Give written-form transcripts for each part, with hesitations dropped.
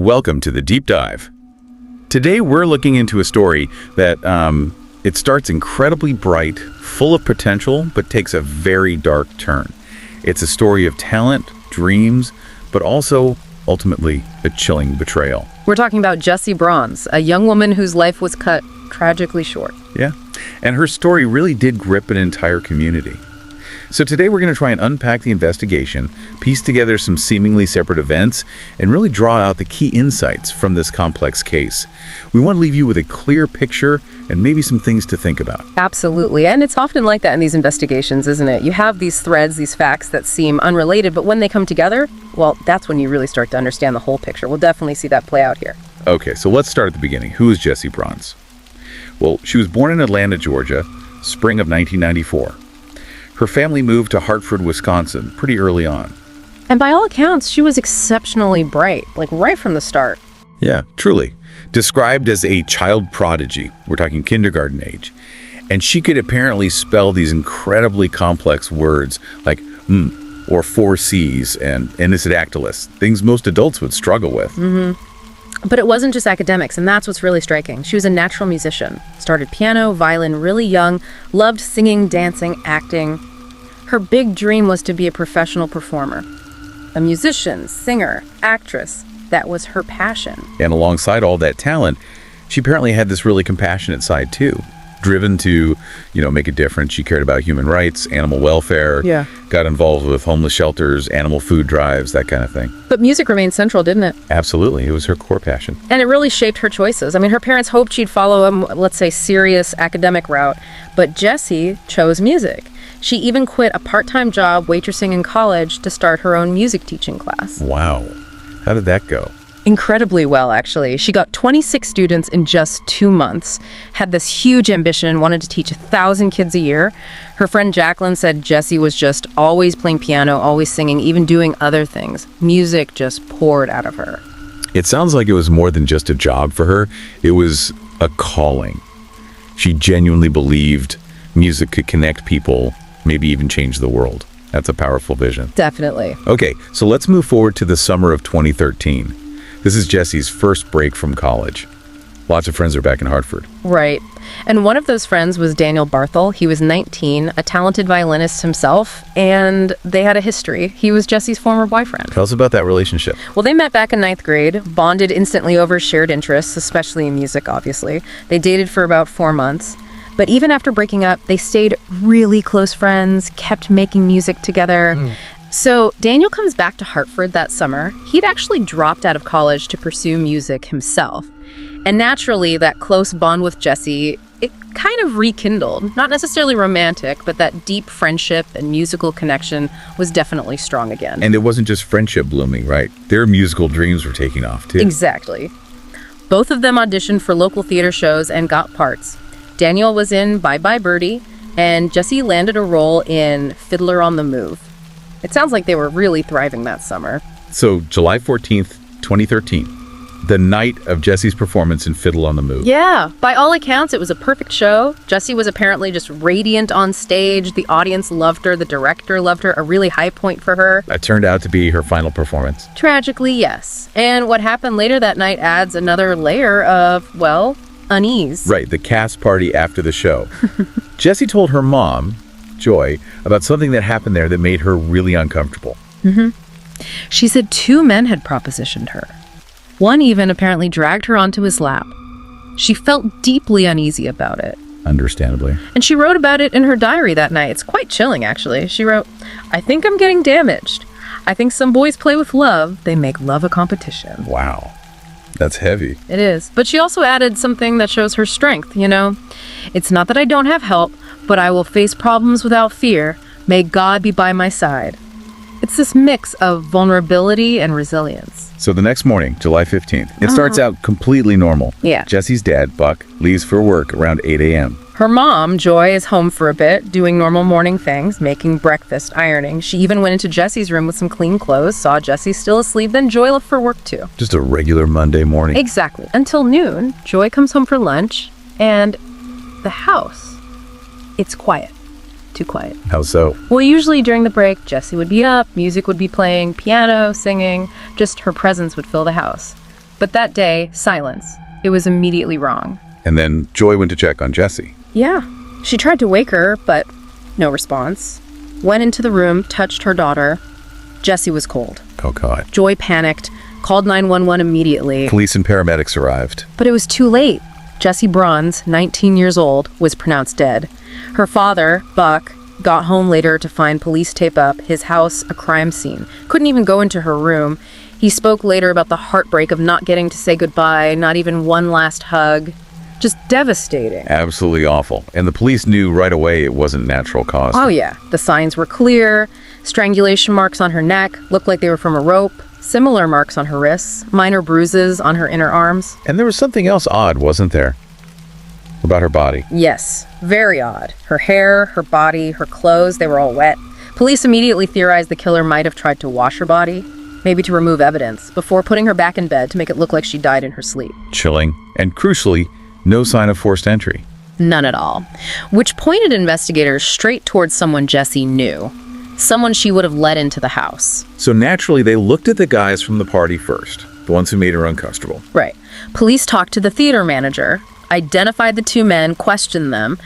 Welcome to the Deep Dive. Today we're looking into a story that it starts incredibly bright, full of potential, but takes a very dark turn. It's a story of talent, dreams, but also, ultimately, a chilling betrayal. We're talking about Jessie Braunsett, a young woman whose life was cut tragically short. Yeah, and her story really did grip an entire community. So today we're going to try and unpack the investigation, piece together some seemingly separate events, and really draw out the key insights from this complex case. We want to leave you with a clear picture and maybe some things to think about. Absolutely, and it's often like that in these investigations, isn't it? You have these threads, these facts that seem unrelated, but when they come together, well, that's when you really start to understand the whole picture. We'll definitely see that play out here. Okay, so let's start at the beginning. Who is Jessie Braunsett? Well, she was born in Atlanta, Georgia, spring of 1994. Her family moved to Hartford, Wisconsin pretty early on. And by all accounts, she was exceptionally bright, like right from the start. Yeah, truly. Described as a child prodigy. We're talking kindergarten age. And she could apparently spell these incredibly complex words like or 4 C's and N-acetylase, things most adults would struggle with. But it wasn't just academics, and that's what's really striking. She was a natural musician, started piano, violin really young, loved singing, dancing, acting. Her big dream was to be a professional performer. A musician, singer, actress. That was her passion. And alongside all that talent, she apparently had this really compassionate side too. Driven to, make a difference. She cared about human rights, animal welfare, got involved with homeless shelters, animal food drives, that kind of thing. But music remained central, didn't it? Absolutely. It was her core passion. And it really shaped her choices. I mean, her parents hoped she'd follow a, let's say, serious academic route, but Jessie chose music. She even quit a part-time job waitressing in college to start her own music teaching class. Wow. How did that go? Incredibly well, actually. She got 26 students in just 2 months, had this huge ambition, wanted to teach 1,000 kids a year. Her friend Jacqueline said Jessie was just always playing piano, always singing, even doing other things. Music just poured out of her. It sounds like it was more than just a job for her. It was a calling. She genuinely believed music could connect people, maybe even change the world. That's a powerful vision. Definitely. Okay, so let's move forward to the summer of 2013. This is Jessie's first break from college. Lots of friends are back in Hartford. Right. And one of those friends was Daniel Barthel. He was 19, a talented violinist himself, and they had a history. He was Jessie's former boyfriend. Tell us about that relationship. Well, they met back in 9th grade, bonded instantly over shared interests, especially in music, obviously. They dated for about 4 months. But even after breaking up, they stayed really close friends, kept making music together. So Daniel comes back to Hartford that summer. He'd actually dropped out of college to pursue music himself. And naturally, that close bond with Jessie, it kind of rekindled. Not necessarily romantic, but that deep friendship and musical connection was definitely strong again. And it wasn't just friendship blooming, right? Their musical dreams were taking off, too. Exactly. Both of them auditioned for local theater shows and got parts. Daniel was in Bye Bye Birdie, and Jessie landed a role in Fiddler on the Move. It sounds like they were really thriving that summer. So, July 14th, 2013, the night of Jessie's performance in Fiddle on the Move. Yeah, by all accounts, it was a perfect show. Jessie was apparently just radiant on stage. The audience loved her. The director loved her. A really high point for her. That turned out to be her final performance. Tragically, yes. And what happened later that night adds another layer of, well, unease. Right, the cast party after the show. Jessie told her mom, Joy, about something that happened there that made her really uncomfortable. She said 2 men had propositioned her. One even apparently dragged her onto his lap. She felt deeply uneasy about it. Understandably. And she wrote about it in her diary that night. It's quite chilling, actually. She wrote, "I think I'm getting damaged. I think some boys play with love. They make love a competition." Wow. That's heavy. It is. But she also added something that shows her strength, It's not that I don't have help, but I will face problems without fear. May God be by my side. It's this mix of vulnerability and resilience. So the next morning, July 15th, it starts out completely normal. Yeah. Jessie's dad, Buck, leaves for work around 8 a.m. Her mom, Joy, is home for a bit, doing normal morning things, making breakfast, ironing. She even went into Jessie's room with some clean clothes, saw Jessie still asleep, then Joy left for work too. Just a regular Monday morning. Exactly. Until noon, Joy comes home for lunch, and the house, it's quiet. Too quiet. How so? Well, usually during the break, Jessie would be up, music would be playing, piano, singing, just her presence would fill the house. But that day, silence. It was immediately wrong. And then Joy went to check on Jessie. Yeah. She tried to wake her, but no response. Went into the room, touched her daughter. Jessie was cold. Oh, God. Joy panicked, called 911 immediately. Police and paramedics arrived. But it was too late. Jessie Braunsett, 19 years old, was pronounced dead. Her father, Buck, got home later to find police tape up his house a crime scene. Couldn't even go into her room. He spoke later about the heartbreak of not getting to say goodbye, not even one last hug. Just devastating. Absolutely awful. And the police knew right away it wasn't natural cause. Oh yeah, the signs were clear. Strangulation marks on her neck looked like they were from a rope. Similar marks on her wrists. Minor bruises on her inner arms. And there was something else odd, wasn't there? About her body. Yes, very odd. Her hair, her body, her clothes, they were all wet. Police immediately theorized the killer might have tried to wash her body, maybe to remove evidence, before putting her back in bed to make it look like she died in her sleep. Chilling. And crucially, no sign of forced entry. None at all. Which pointed investigators straight towards someone Jessie knew. Someone she would have let into the house. So naturally, they looked at the guys from the party first, the ones who made her uncomfortable. Right. Police talked to the theater manager, identified the two men, questioned them,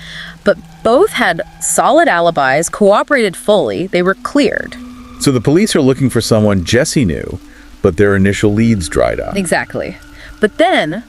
but both had solid alibis, cooperated fully, they were cleared. So the police are looking for someone Jessie knew, but their initial leads dried up. Exactly. But then,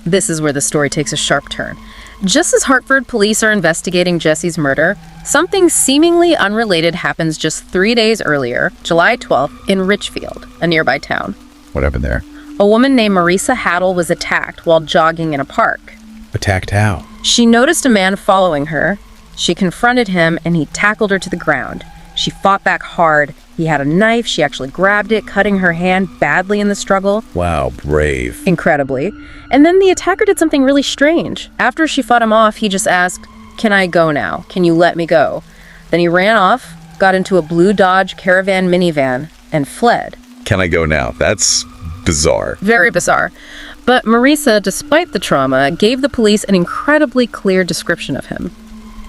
this is where the story takes a sharp turn. Just as Hartford police are investigating Jessie's murder, something seemingly unrelated happens just 3 days earlier, July 12th, in Richfield, a nearby town. What happened there? A woman named Marissa Hadley was attacked while jogging in a park. Attacked how? She noticed a man following her. She confronted him and he tackled her to the ground. She fought back hard. He had a knife. She actually grabbed it, cutting her hand badly in the struggle. Wow, brave. Incredibly. And then the attacker did something really strange. After she fought him off, he just asked, "Can I go now? Can you let me go?" Then he ran off, got into a blue Dodge Caravan minivan, and fled. Can I go now? That's bizarre. Very bizarre. But Marissa, despite the trauma, gave the police an incredibly clear description of him.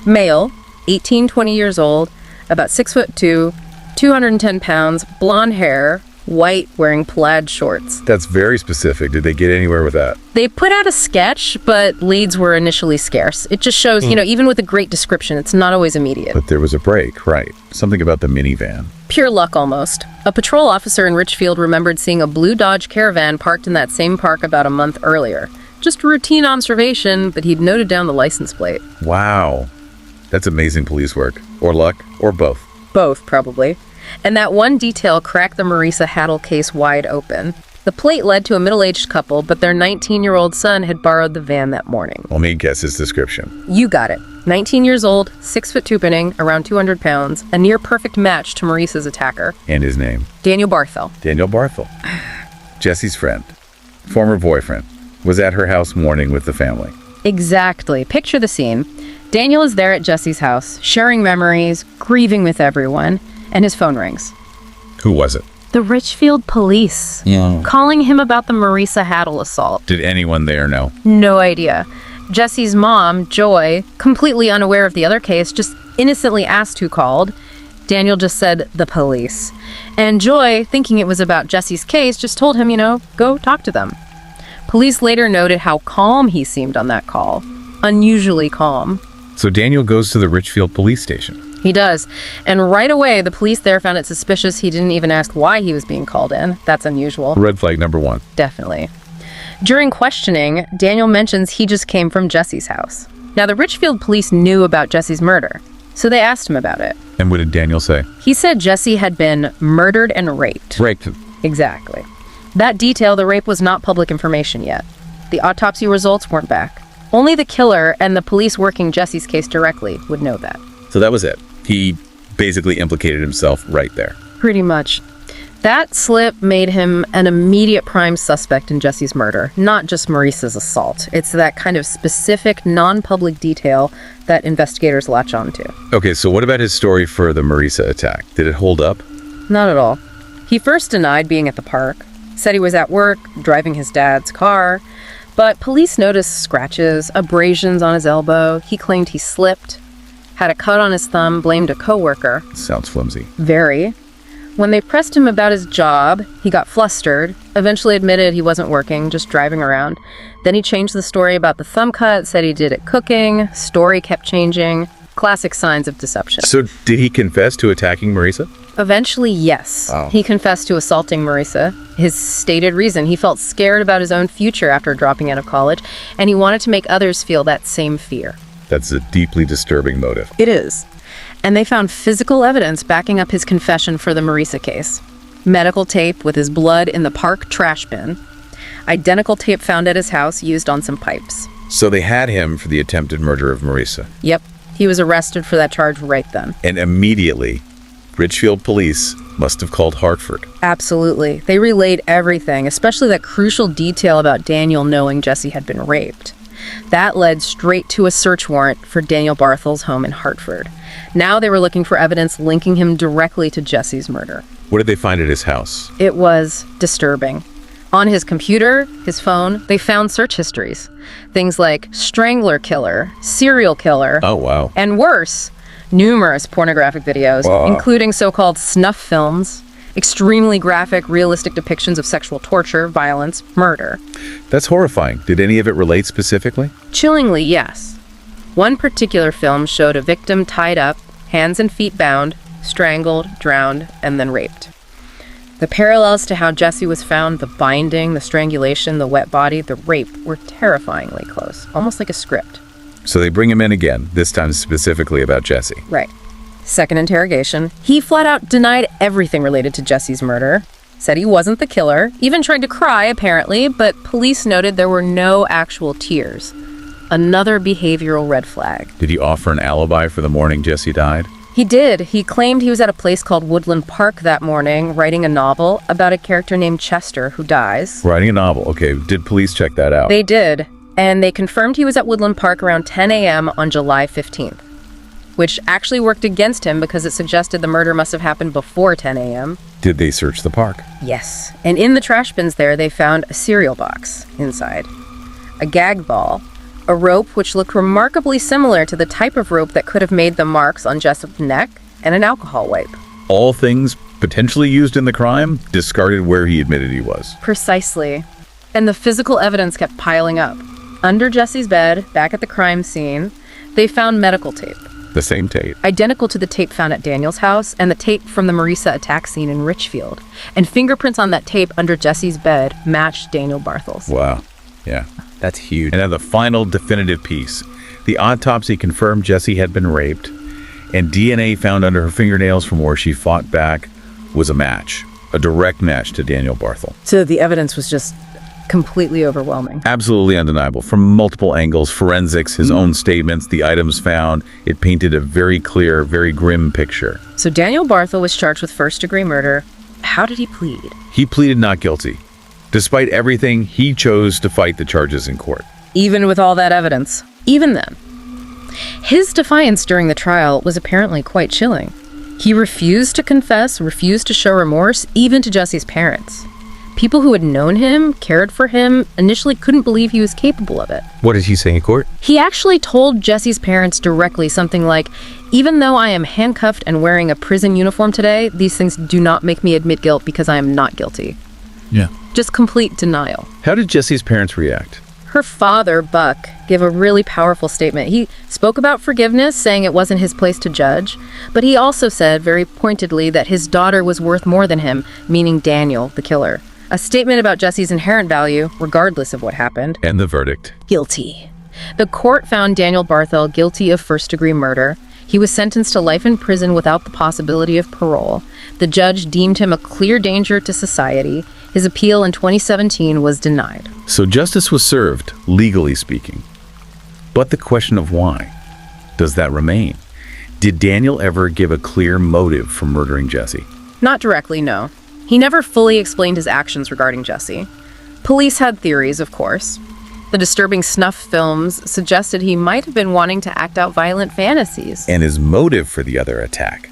Male, 18, 20 years old, about 6'2", 210 pounds, blonde hair, white, wearing plaid shorts. That's very specific. Did they get anywhere with that? They put out a sketch, but leads were initially scarce. It just shows, even with a great description, it's not always immediate. But there was a break, right. Something about the minivan. Pure luck, almost. A patrol officer in Richfield remembered seeing a blue Dodge Caravan parked in that same park about a month earlier. Just a routine observation, but he'd noted down the license plate. Wow. That's amazing police work. Or luck, or both. Both, probably. And that one detail cracked the Marissa Hadley case wide open. The plate led to a middle-aged couple, but their 19-year-old son had borrowed the van that morning. Let me guess his description. You got it. 19 years old, 6'2" pinning, around 200 pounds, a near-perfect match to Marissa's attacker. And his name? Daniel Bortell. Daniel Bortell. Jessie's friend, former boyfriend, was at her house mourning with the family. Exactly. Picture the scene. Daniel is there at Jessie's house, sharing memories, grieving with everyone, and his phone rings. Who was it? The Richfield police. Yeah. Calling him about the Marissa Hadley assault. Did anyone there know? No idea. Jessie's mom, Joy, completely unaware of the other case, just innocently asked who called. Daniel just said, the police. And Joy, thinking it was about Jessie's case, just told him, go talk to them. Police later noted how calm he seemed on that call. Unusually calm. So Daniel goes to the Richfield police station. He does. And right away, the police there found it suspicious he didn't even ask why he was being called in. That's unusual. Red flag number one. Definitely. During questioning, Daniel mentions he just came from Jessie's house. Now, the Richfield police knew about Jessie's murder, so they asked him about it. And what did Daniel say? He said Jessie had been murdered and raped. Raped. Exactly. That detail, the rape, was not public information yet. The autopsy results weren't back. Only the killer and the police working Jessie's case directly would know that. So that was it. He basically implicated himself right there. Pretty much. That slip made him an immediate prime suspect in Jessie's murder, not just Marissa's assault. It's that kind of specific, non-public detail that investigators latch onto. Okay, so what about his story for the Marissa attack? Did it hold up? Not at all. He first denied being at the park, said he was at work, driving his dad's car, but police noticed scratches, abrasions on his elbow. He claimed he slipped, had a cut on his thumb, blamed a coworker. Sounds flimsy. Very. When they pressed him about his job, he got flustered, eventually admitted he wasn't working, just driving around. Then he changed the story about the thumb cut, said he did it cooking, story kept changing. Classic signs of deception. So did he confess to attacking Marissa? Eventually, yes. Wow. He confessed to assaulting Marissa. His stated reason, he felt scared about his own future after dropping out of college, and he wanted to make others feel that same fear. That's a deeply disturbing motive. It is. And they found physical evidence backing up his confession for the Marissa case. Medical tape with his blood in the park trash bin. Identical tape found at his house used on some pipes. So they had him for the attempted murder of Marissa. Yep. He was arrested for that charge right then. And immediately, Richfield police must have called Hartford. Absolutely. They relayed everything, especially that crucial detail about Daniel knowing Jessie had been raped. That led straight to a search warrant for Daniel Barthel's home in Hartford. Now they were looking for evidence linking him directly to Jessie's murder. What did they find at his house? It was disturbing. On his computer, his phone, they found search histories. Things like strangler killer, serial killer. Oh, wow. And worse, numerous pornographic videos, including so-called snuff films, extremely graphic, realistic depictions of sexual torture, violence, murder. That's horrifying. Did any of it relate specifically? Chillingly, yes. One particular film showed a victim tied up, hands and feet bound, strangled, drowned, and then raped. The parallels to how Jessie was found, the binding, the strangulation, the wet body, the rape, were terrifyingly close, almost like a script. So they bring him in again, this time specifically about Jessie. Right. Second interrogation, he flat out denied everything related to Jessie's murder, said he wasn't the killer, even tried to cry apparently, but police noted there were no actual tears. Another behavioral red flag. Did he offer an alibi for the morning Jessie died? He did. He claimed he was at a place called Woodland Park that morning, writing a novel about a character named Chester who dies. Writing a novel. Okay, did police check that out? They did, and they confirmed he was at Woodland Park around 10 a.m. on July 15th, which actually worked against him because it suggested the murder must have happened before 10 a.m. Did they search the park? Yes, and in the trash bins there, they found a cereal box inside, a gag ball, a rope which looked remarkably similar to the type of rope that could have made the marks on Jessup's neck, and an alcohol wipe. All things potentially used in the crime, discarded where he admitted he was. Precisely. And the physical evidence kept piling up. Under Jessie's bed, back at the crime scene, they found medical tape. The same tape. Identical to the tape found at Daniel's house and the tape from the Marissa attack scene in Richfield. And fingerprints on that tape under Jessie's bed matched Daniel Barthel's. Wow. Yeah. That's huge. And then the final definitive piece. The autopsy confirmed Jessie had been raped, and DNA found under her fingernails from where she fought back was a match. A direct match to Daniel Barthel. So the evidence was just completely overwhelming. Absolutely undeniable. From multiple angles, forensics, his own statements, the items found, it painted a very clear, very grim picture. So Daniel Barthel was charged with first-degree murder. How did he plead? He pleaded not guilty. Despite everything, he chose to fight the charges in court. Even with all that evidence. Even then. His defiance during the trial was apparently quite chilling. He refused to confess, refused to show remorse, even to Jessie's parents. People who had known him, cared for him, initially couldn't believe he was capable of it. What did he say in court? He actually told Jessie's parents directly something like, "Even though I am handcuffed and wearing a prison uniform today, these things do not make me admit guilt because I am not guilty." Yeah. Just complete denial. How did Jessie's parents react? Her father, Buck, gave a really powerful statement. He spoke about forgiveness, saying it wasn't his place to judge, but he also said very pointedly that his daughter was worth more than him, meaning Daniel, the killer. A statement about Jessie's inherent value, regardless of what happened. And the verdict? Guilty. The court found Daniel Barthel guilty of first-degree murder. He was sentenced to life in prison without the possibility of parole. The judge deemed him a clear danger to society. His appeal in 2017 was denied. So justice was served, legally speaking. But the question of why, does that remain? Did Daniel ever give a clear motive for murdering Jessie? Not directly, no. He never fully explained his actions regarding Jessie. Police had theories, of course. The disturbing snuff films suggested he might have been wanting to act out violent fantasies. And his motive for the other attack,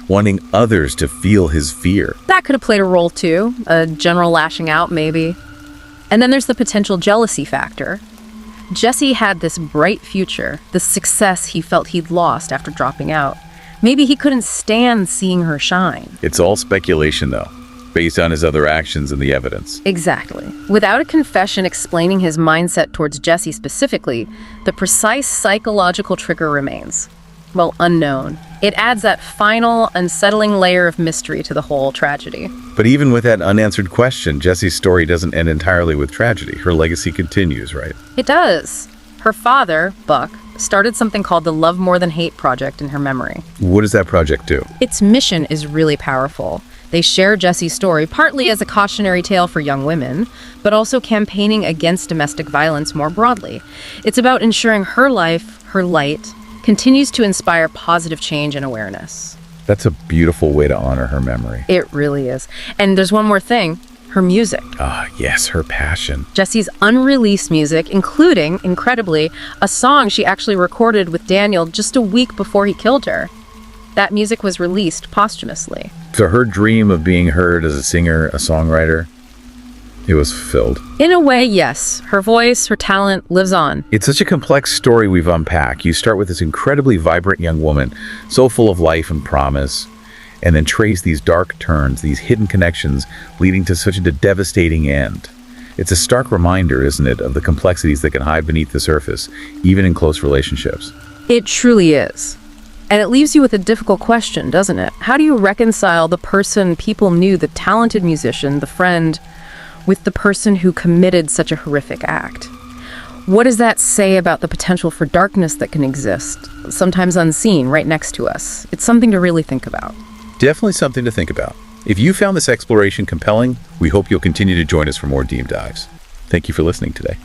wanting others to feel his fear. That could have played a role too, a general lashing out maybe. And then there's the potential jealousy factor. Jessie had this bright future, the success he felt he'd lost after dropping out. Maybe he couldn't stand seeing her shine. It's all speculation, though, based on his other actions and the evidence. Exactly. Without a confession explaining his mindset towards Jessie specifically, the precise psychological trigger remains. Well, unknown. It adds that final, unsettling layer of mystery to the whole tragedy. But even with that unanswered question, Jessie's story doesn't end entirely with tragedy. Her legacy continues, right? It does. Her father, Buck, started something called the Love More Than Hate project in her memory. What does that project do? Its mission is really powerful. They share Jessie's story partly as a cautionary tale for young women, but also campaigning against domestic violence more broadly. It's about ensuring her life, her light, continues to inspire positive change and awareness. That's a beautiful way to honor her memory. It really is. And there's one more thing, her music. Ah, yes, her passion. Jessie's unreleased music, including, incredibly, a song she actually recorded with Daniel just a week before he killed her. That music was released posthumously. So her dream of being heard as a singer, a songwriter, it was fulfilled. In a way, yes. Her voice, her talent lives on. It's such a complex story we've unpacked. You start with this incredibly vibrant young woman, so full of life and promise, and then trace these dark turns, these hidden connections, leading to such a devastating end. It's a stark reminder, isn't it, of the complexities that can hide beneath the surface, even in close relationships. It truly is. And it leaves you with a difficult question, doesn't it? How do you reconcile the person people knew, the talented musician, the friend, with the person who committed such a horrific act? What does that say about the potential for darkness that can exist, sometimes unseen, right next to us? It's something to really think about. Definitely something to think about. If you found this exploration compelling, we hope you'll continue to join us for more deep dives. Thank you for listening today.